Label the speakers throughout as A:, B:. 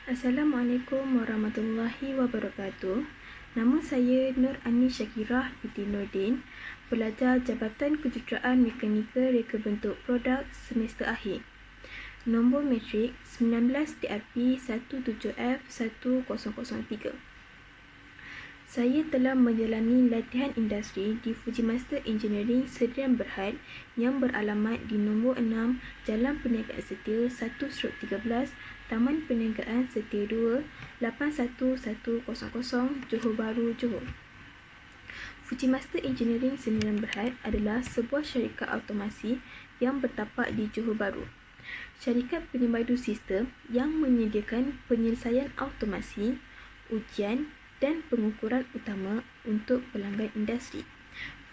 A: Assalamualaikum warahmatullahi wabarakatuh. Nama saya Nur Ani Syakirah binti Nordin, pelajar Jabatan Kejuruteraan Mekanikal Reka Bentuk Produk semester akhir. Nombor matrik 19 DRP 17F1003. Saya telah menjalani latihan industri di Fujimaster Engineering Sdn Bhd yang beralamat di nombor 6 Jalan Perniagaan Setia 1/13, Taman Perniagaan Setia 2, 81100, Johor Bahru, Johor. Fujimaster Engineering Sdn Bhd adalah sebuah syarikat automasi yang bertapak di Johor Bahru. Syarikat penyembadu sistem yang menyediakan penyelesaian automasi, ujian dan pengukuran utama untuk pelanggan industri.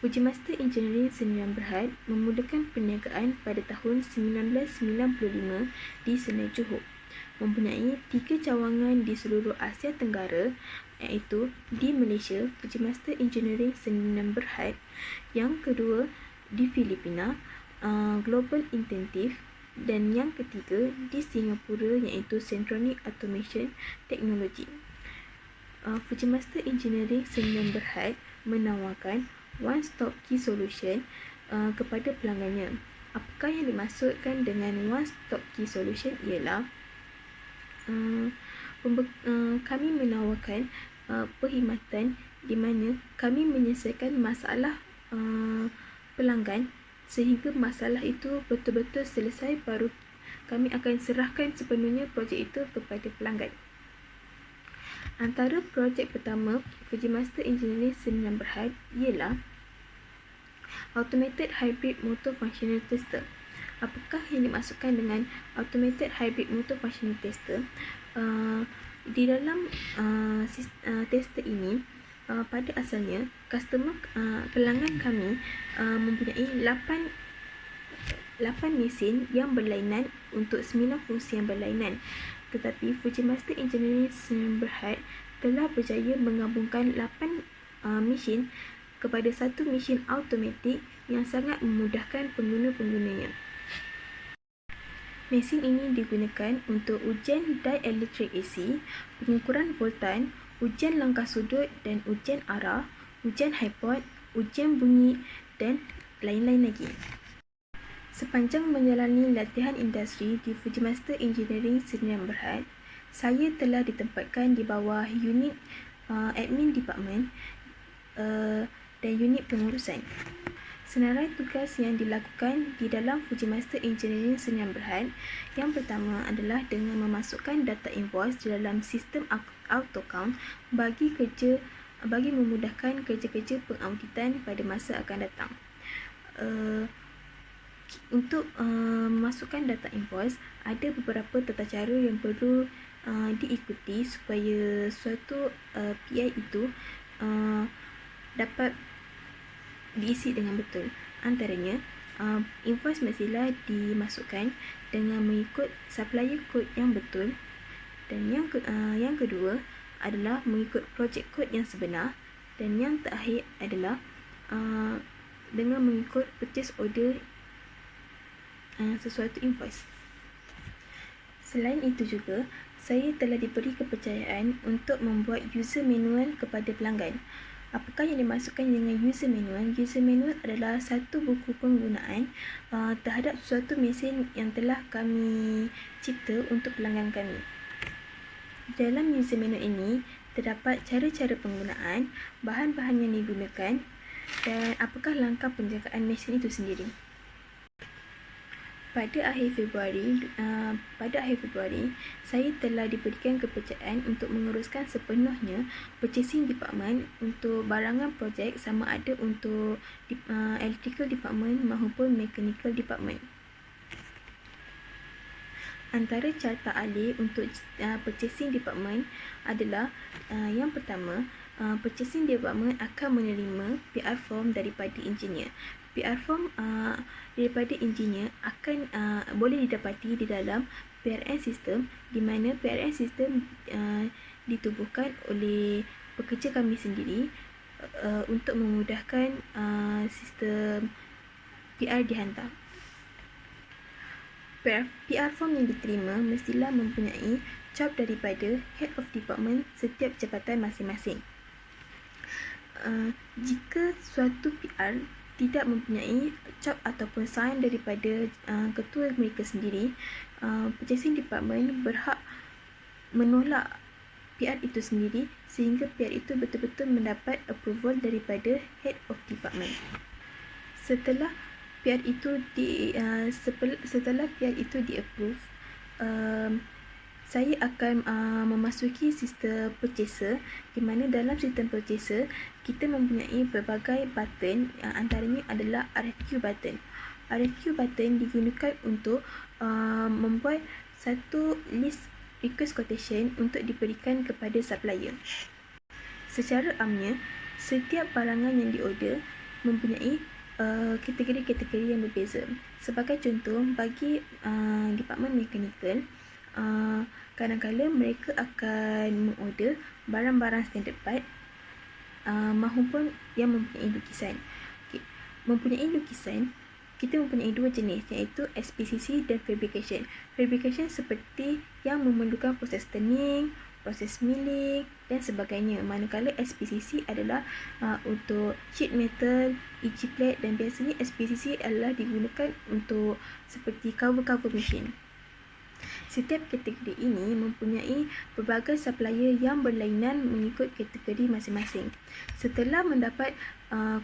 A: Fujimaster Engineering Sdn Bhd memulakan perniagaan pada tahun 1995 di Senai, Johor. Mempunyai 3 cawangan di seluruh Asia Tenggara, iaitu di Malaysia, Fujimaster Engineering Sdn Bhd, yang kedua di Filipina, Global Intentive, dan yang ketiga di Singapura, iaitu Centronic Automation Technology. Fujimaster Engineering Sdn Bhd menawarkan one-stop key solution kepada pelanggannya. Apakah yang dimaksudkan dengan one-stop key solution ialah kami menawarkan perkhidmatan di mana kami menyelesaikan masalah pelanggan sehingga masalah itu betul-betul selesai, baru kami akan serahkan sepenuhnya projek itu kepada pelanggan. Antara projek pertama Fujimaster Engineering Sdn Bhd ialah Automated Hybrid Motor Functional Tester. Apakah yang dimaksudkan dengan Automated Hybrid Motor Functional Tester? Di dalam tester ini, pada asalnya pelanggan kami mempunyai 8 mesin yang berlainan untuk 9 fungsi yang berlainan. Tetapi Fujimaster Engineering Sdn Bhd telah berjaya menggabungkan 8 mesin kepada satu mesin automatik yang sangat memudahkan pengguna-penggunanya. Mesin ini digunakan untuk ujian dielectric AC, pengukuran voltan, ujian langkah sudut dan ujian arah, ujian hypod, ujian bunyi dan lain-lain lagi. Sepanjang menjalani latihan industri di Fujimaster Engineering Sdn Bhd, saya telah ditempatkan di bawah unit admin department dan unit pengurusan. Senarai tugas yang dilakukan di dalam Fujimaster Engineering Sdn Bhd, yang pertama adalah dengan memasukkan data invoice di dalam sistem AutoCount bagi memudahkan kerja-kerja pengauditan pada masa akan datang. Untuk memasukkan data invoice, ada beberapa tata cara yang perlu diikuti supaya suatu PI itu dapat diisi dengan betul. Antaranya, invoice mestilah dimasukkan dengan mengikut supplier code yang betul, dan yang kedua adalah mengikut project code yang sebenar, dan yang terakhir adalah dengan mengikut purchase order sesuatu invoice. Selain itu juga, saya telah diberi kepercayaan untuk membuat user manual kepada pelanggan. Apakah yang dimaksudkan dengan user manual? User manual adalah satu buku penggunaan terhadap suatu mesin yang telah kami cipta untuk pelanggan kami. Dalam user manual ini terdapat cara-cara penggunaan, bahan-bahan yang digunakan, dan apakah langkah penjagaan mesin itu sendiri. Pada akhir Februari, saya telah diberikan kepercayaan untuk menguruskan sepenuhnya purchasing department untuk barangan projek, sama ada untuk electrical department maupun mechanical department. Antara carta alih untuk purchasing department adalah yang pertama, purchasing department akan menerima PR form daripada engineer. PR form daripada engineer akan boleh didapati di dalam PRN system, di mana PRN system ditubuhkan oleh pekerja kami sendiri untuk memudahkan sistem PR dihantar. PR form yang diterima mestilah mempunyai job daripada Head of Department setiap jabatan masing-masing. Jika suatu PR tidak mempunyai job ataupun sign daripada ketua mereka sendiri, Purchasing Department berhak menolak PR itu sendiri sehingga PR itu betul-betul mendapat approval daripada Head of Department. Setelah PR itu di-approve, saya akan memasuki sistem purchaser, di mana dalam sistem purchaser kita mempunyai berbagai button, antaranya adalah RFQ button. RFQ button digunakan untuk membuat satu list request quotation untuk diberikan kepada supplier. Secara amnya, setiap barangan yang diorder mempunyai kategori-kategori yang berbeza. Sebagai contoh, bagi Department Mechanical, kadang-kadang mereka akan mengorder barang-barang standard part maupun yang mempunyai lukisan. Mempunyai lukisan, kita mempunyai dua jenis, iaitu SPCC dan Fabrication. Fabrication seperti yang memerlukan proses turning, proses milling dan sebagainya. Manakala SPCC adalah untuk sheet metal, EG plate, dan biasanya SPCC adalah digunakan untuk seperti cover machine. Setiap kategori ini mempunyai pelbagai supplier yang berlainan mengikut kategori masing-masing. Setelah mendapat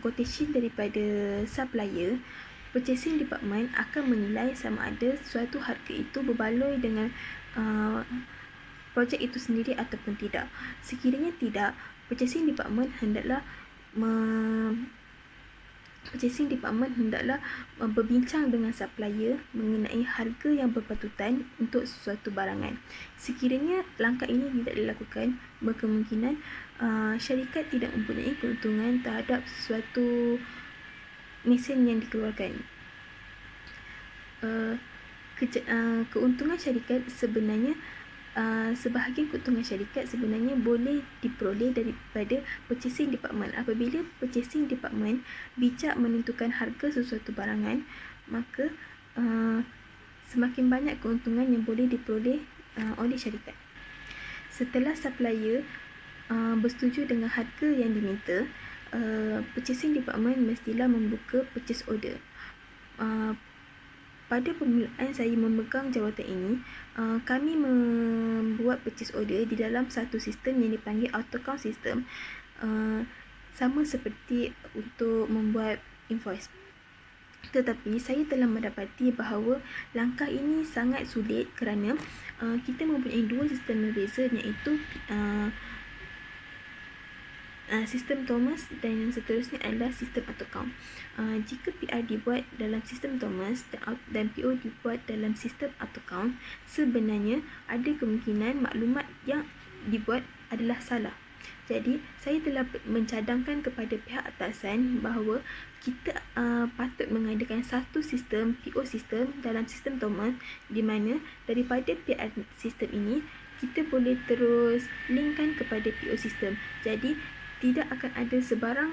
A: quotation daripada supplier, Purchasing Department akan menilai sama ada suatu harga itu berbaloi dengan projek itu sendiri ataupun tidak. Sekiranya tidak, Purchasing Department hendaklah berbincang dengan supplier mengenai harga yang berpatutan untuk sesuatu barangan. Sekiranya langkah ini tidak dilakukan, berkemungkinan syarikat tidak mempunyai keuntungan terhadap sesuatu mesin yang dikeluarkan. Keuntungan syarikat sebenarnya sebahagian keuntungan syarikat sebenarnya boleh diperoleh daripada Purchasing Department. Apabila Purchasing Department bijak menentukan harga sesuatu barangan, maka semakin banyak keuntungan yang boleh diperoleh oleh syarikat. Setelah supplier bersetuju dengan harga yang diminta, Purchasing Department mestilah membuka purchase order. Pada permulaan saya memegang jawatan ini, kami membuat purchase order di dalam satu sistem yang dipanggil AutoCount system, sama seperti untuk membuat invoice. Tetapi saya telah mendapati bahawa langkah ini sangat sulit kerana kita mempunyai dua sistem berbeza, iaitu sistem Thomas dan yang seterusnya adalah sistem AutoCount. Jika PR dibuat dalam sistem Thomas dan PO dibuat dalam sistem AutoCount, sebenarnya ada kemungkinan maklumat yang dibuat adalah salah. Jadi, saya telah mencadangkan kepada pihak atasan bahawa kita patut mengadakan satu sistem PO sistem dalam sistem Thomas, di mana daripada PR sistem ini kita boleh terus linkkan kepada PO sistem. Jadi tidak akan ada sebarang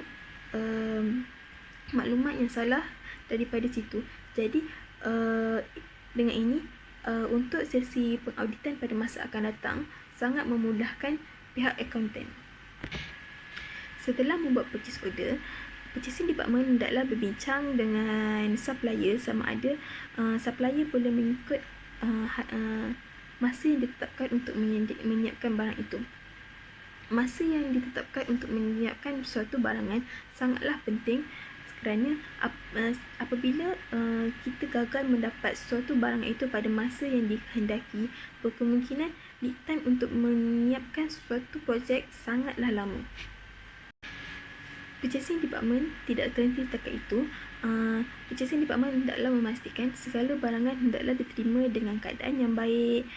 A: maklumat yang salah daripada situ. Jadi dengan ini untuk sesi pengauditan pada masa akan datang sangat memudahkan pihak accountant. Setelah membuat purchase order, Purchasing Department hendaklah berbincang dengan supplier sama ada supplier boleh mengikut masa yang ditetapkan untuk menyiapkan barang itu. Masa yang ditetapkan untuk menyiapkan suatu barangan sangatlah penting kerana apabila kita gagal mendapat suatu barang itu pada masa yang dikehendaki, berkemungkinan lead time untuk menyiapkan suatu projek sangatlah lama. Purchasing Department tidak terhenti setakat itu. Purchasing Department hendaklah memastikan segala barangan hendaklah diterima dengan keadaan yang baik.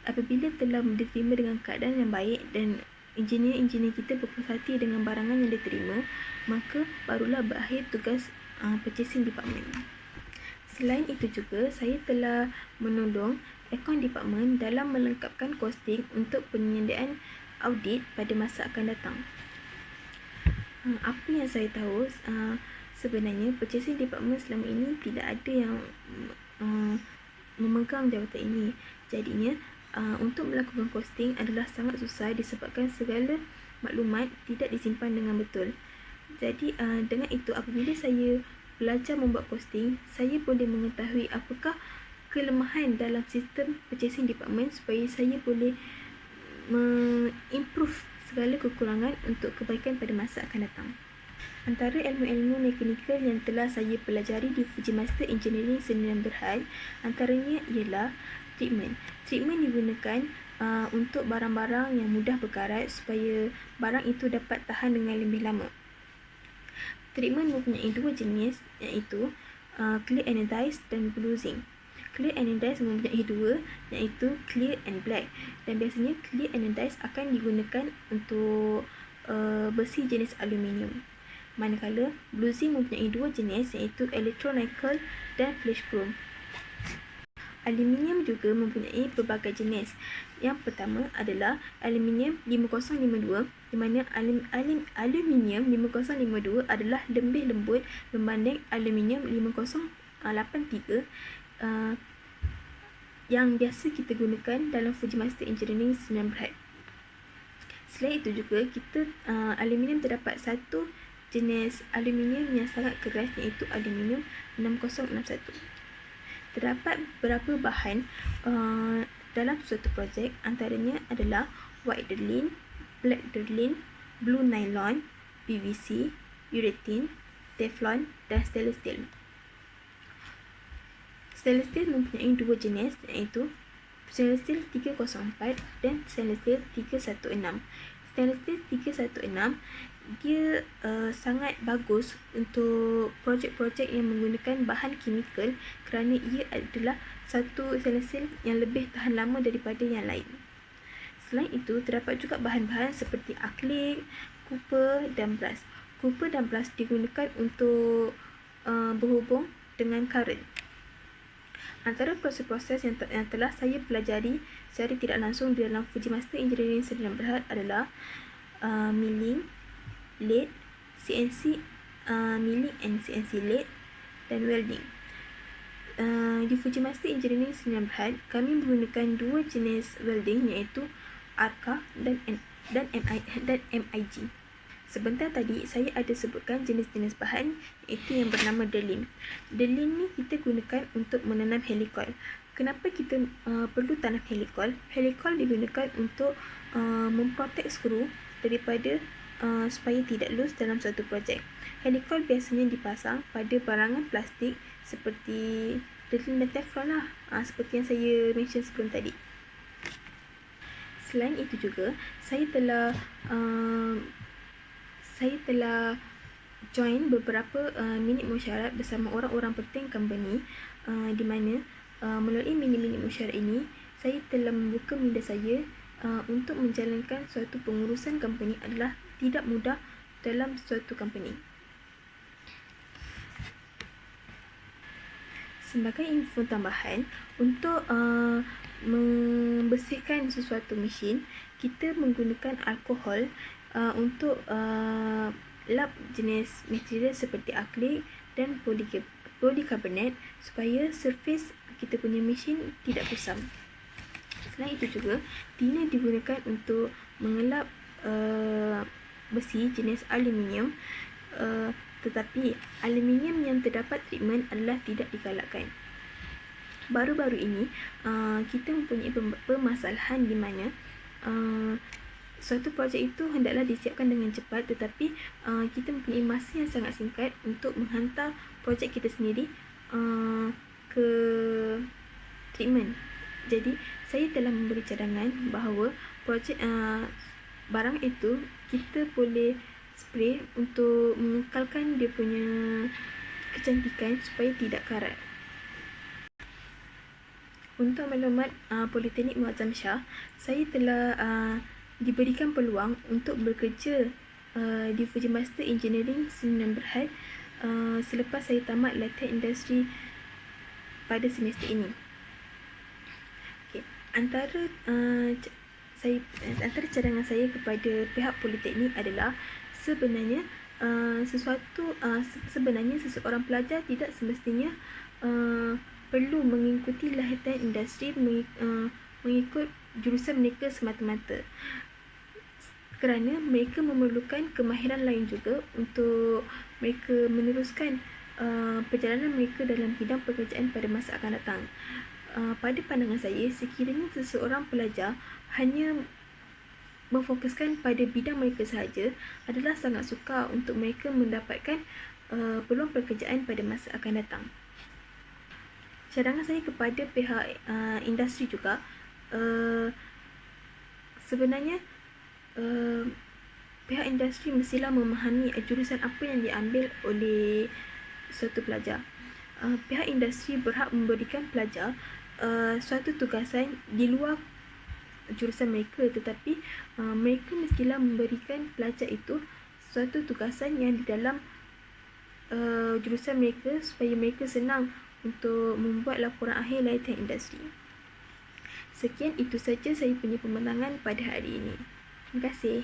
A: Apabila telah diterima dengan keadaan yang baik dan engineer kita berpuas hati dengan barangan yang diterima, maka barulah berakhir tugas Purchasing Department. Selain itu juga, saya telah menolong Account Department dalam melengkapkan costing untuk penyediaan audit pada masa akan datang. Apa yang saya tahu, sebenarnya Purchasing Department selama ini tidak ada yang memegang jawatan ini. Jadinya untuk melakukan costing adalah sangat susah disebabkan segala maklumat tidak disimpan dengan betul. Jadi dengan itu apabila saya belajar membuat costing, saya boleh mengetahui apakah kelemahan dalam sistem purchasing department supaya saya boleh improve segala kekurangan untuk kebaikan pada masa akan datang. Antara ilmu-ilmu mekanikal yang telah saya pelajari di Fujimaster Engineering Sdn Bhd, antaranya ialah treatment. Treatment digunakan untuk barang-barang yang mudah berkarat supaya barang itu dapat tahan dengan lebih lama. Treatment mempunyai dua jenis, iaitu clear anodized dan blue zinc. Clear anodized mempunyai dua, iaitu clear and black. Dan biasanya clear anodized akan digunakan untuk besi jenis aluminium. Manakala blue zinc mempunyai dua jenis, iaitu electronickel dan flash chrome. Aluminium juga mempunyai pelbagai jenis. Yang pertama adalah aluminium 5052, di mana aluminium 5052 adalah lebih lembut berbanding aluminium 5083 yang biasa kita gunakan dalam Fujimaster Engineering Sdn Bhd. Selain itu juga kita aluminium terdapat satu jenis aluminium yang sangat keras, iaitu aluminium 6061. Terdapat beberapa bahan dalam suatu projek, antaranya adalah white durlin, black durlin, blue nylon, PVC, urethane, teflon dan stainless steel. Stainless steel mempunyai dua jenis, iaitu stainless steel 304 dan stainless steel 316. Stainless steel 316 dia sangat bagus untuk projek-projek yang menggunakan bahan kimikal kerana ia adalah satu stainless steel yang lebih tahan lama daripada yang lain. Selain itu, terdapat juga bahan-bahan seperti akrik, copper dan brass. Copper dan brass digunakan untuk berhubung dengan current. Antara proses-proses yang telah saya pelajari secara tidak langsung dalam Fujimaster Engineering Sdn Bhd adalah milling, lathe, CNC milling and CNC lathe dan welding. Di Fujimaster Engineering Sdn Bhd, kami menggunakan dua jenis welding, iaitu ARCA dan MIG. Sebentar tadi saya ada sebutkan jenis-jenis bahan, iaitu yang bernama durlin. Durlin ni kita gunakan untuk menanam helikol. Kenapa kita perlu tanam helikol? Helikol digunakan untuk memprotek skru daripada supaya tidak loose dalam suatu projek. Helikol biasanya dipasang pada barangan plastik seperti durlin dan teflon lah, seperti yang saya mention sebelum tadi. Selain itu juga, saya telah join beberapa minit mesyuarat bersama orang-orang penting company, di mana melalui minit-minit mesyuarat ini saya telah membuka minda saya untuk menjalankan suatu pengurusan company adalah tidak mudah dalam suatu company. Sebagai info tambahan, untuk membersihkan sesuatu mesin, kita menggunakan alkohol untuk lap jenis material seperti akrik dan polikarbonat supaya surface kita punya mesin tidak kusam. Selain itu juga, tina digunakan untuk mengelap besi jenis aluminium, tetapi aluminium yang terdapat treatment adalah tidak digalakkan. Baru-baru ini kita mempunyai permasalahan di mana suatu projek itu hendaklah disiapkan dengan cepat, tetapi kita mempunyai masa yang sangat singkat untuk menghantar projek kita sendiri ke treatment. Jadi saya telah memberi cadangan bahawa projek barang itu kita boleh spray untuk mengekalkan dia punya kecantikan supaya tidak karat. Untuk maklumat Politeknik Muazzam Shah, saya telah diberikan peluang untuk bekerja di Fujimaster Engineering Sdn Bhd selepas saya tamat latihan industri pada semester ini. Antara cadangan saya kepada pihak politeknik adalah sebenarnya seseorang pelajar tidak semestinya perlu mengikuti lawatan industri mengikut jurusan mereka semata-mata, kerana mereka memerlukan kemahiran lain juga untuk mereka meneruskan perjalanan mereka dalam bidang pekerjaan pada masa akan datang. Pada pandangan saya, sekiranya seseorang pelajar hanya memfokuskan pada bidang mereka sahaja, adalah sangat sukar untuk mereka mendapatkan peluang pekerjaan pada masa akan datang. Cadangan saya kepada pihak industri juga, sebenarnya pihak industri mestilah memahami jurusan apa yang diambil oleh suatu pelajar. Pihak industri berhak memberikan pelajar suatu tugasan di luar jurusan mereka, tetapi mereka mestilah memberikan pelajar itu suatu tugasan yang di dalam jurusan mereka, supaya mereka senang untuk membuat laporan akhir lawatan industri. Sekian, itu saja saya punya pemandangan pada hari ini. Terima kasih.